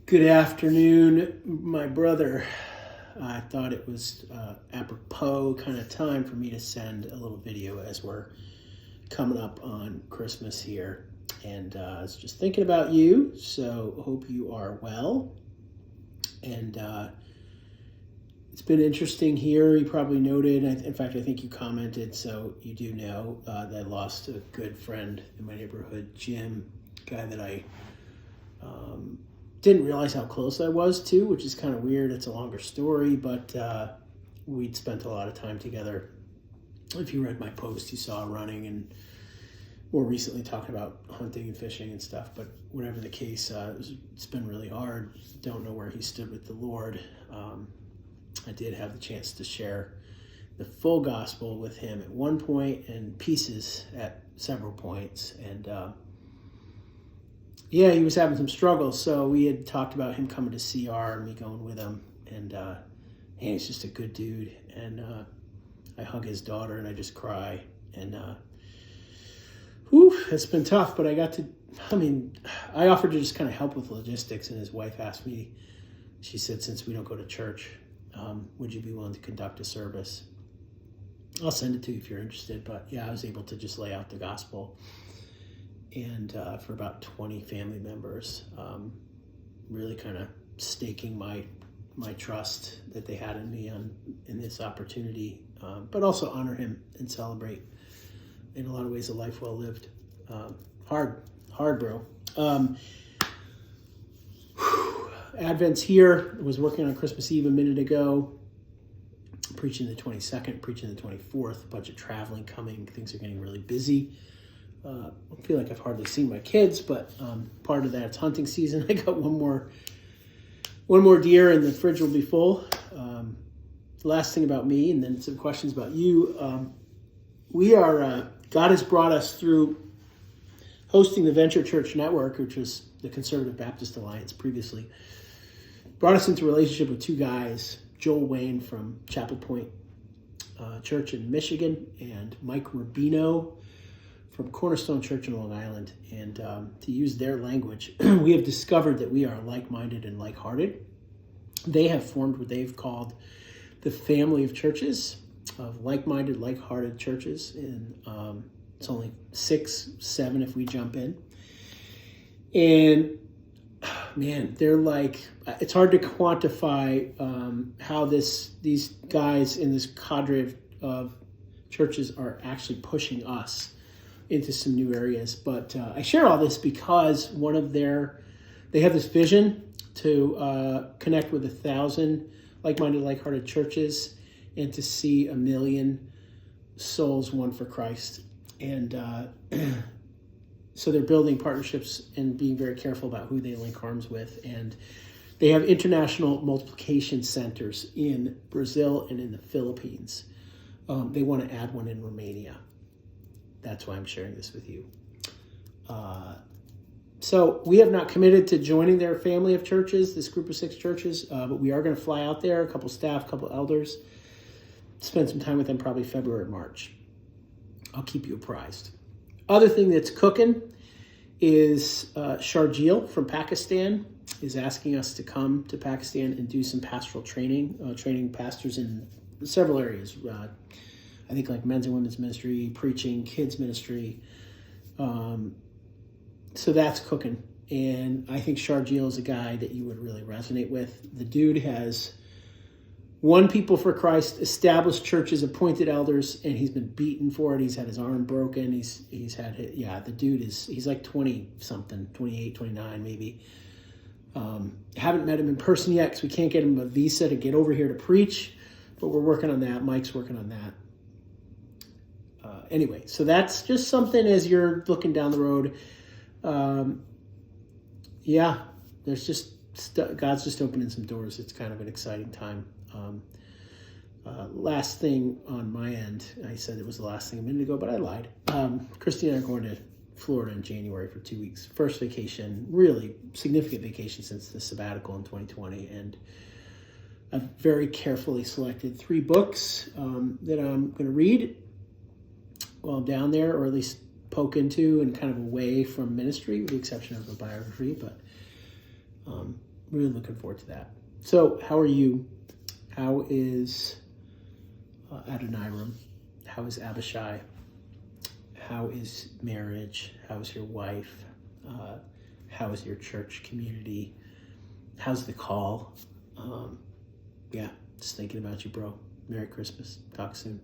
Good afternoon, my brother. I thought it was apropos kind of time for me to send a little video as we're coming up on Christmas here. And I was just thinking about you, so hope you are well. And it's been interesting here. You probably noted, in fact, I think you commented, so you do know that I lost a good friend in my neighborhood, Jim, a guy that I didn't realize how close I was to, which is kind of weird. It's a longer story, but we'd spent a lot of time together. If you read my post, you saw running and more recently talking about hunting and fishing and stuff. But whatever the case, it's been really hard. Don't know where he stood with the Lord. I did have the chance to share the full gospel with him at one point and pieces at several points. And yeah, he was having some struggles, so we had talked about him coming to CR and me going with him, and he's just a good dude, and I hug his daughter and I just cry, and it's been tough, but I offered to just kind of help with logistics, and his wife asked me, she said, since we don't go to church, would you be willing to conduct a service? I'll send it to you if you're interested, but yeah, I was able to just lay out the gospel. And for about 20 family members, really kind of staking my trust that they had in me in this opportunity, but also honor him and celebrate in a lot of ways a life well lived. Hard, bro. Advent's here. I was working on Christmas Eve a minute ago, preaching the 22nd, preaching the 24th, a bunch of traveling coming. Things are getting really busy. I feel like I've hardly seen my kids, but part of that, it's hunting season. I got one more deer and the fridge will be full. Last thing about me, and then some questions about you. God has brought us through hosting the Venture Church Network, which was the Conservative Baptist Alliance previously, brought us into a relationship with two guys, Joel Wayne from Chapel Point Church in Michigan and Mike Rubino from Cornerstone Church in Long Island. And to use their language, we have discovered that we are like-minded and like-hearted. They have formed what they've called the family of churches, of like-minded, like-hearted churches. And it's only 6, 7 if we jump in. And man, they're like, it's hard to quantify how these guys in this cadre of churches are actually pushing us into some new areas. But I share all this because they have this vision to connect with 1,000 like-minded, like-hearted churches and to see 1 million souls won for Christ. And so they're building partnerships and being very careful about who they link arms with. And they have international multiplication centers in Brazil and in the Philippines. They want to add one in Romania. That's why I'm sharing this with you. So we have not committed to joining their family of churches, this group of 6 churches, but we are going to fly out there, a couple staff, a couple elders, spend some time with them probably February, March. I'll keep you apprised. Other thing that's cooking is Sharjeel from Pakistan is asking us to come to Pakistan and do some pastoral training, training pastors in several areas. I think like men's and women's ministry, preaching, kids ministry. So that's cooking. And I think Sharjeel is a guy that you would really resonate with. The dude has won people for Christ, established churches, appointed elders, and he's been beaten for it. He's had his arm broken. The dude he's like 20 something, 28, 29 maybe. Haven't met him in person yet because we can't get him a visa to get over here to preach, but we're working on that. Mike's working on that. Anyway, so that's just something as you're looking down the road. There's just God's just opening some doors. It's kind of an exciting time. Last thing on my end, I said it was the last thing a minute ago, but I lied. Christy and I are going to Florida in January for 2 weeks. First vacation, really significant vacation since the sabbatical in 2020. And I've very carefully selected 3 books that I'm going to read while I'm down there, or at least poke into and kind of away from ministry, with the exception of a biography. But Really looking forward to that. So, how are you? How is Adoniram? How is Abishai? How is marriage? How is your wife? How is your church community? How's the call? Yeah, just thinking about you, bro. Merry Christmas. Talk soon.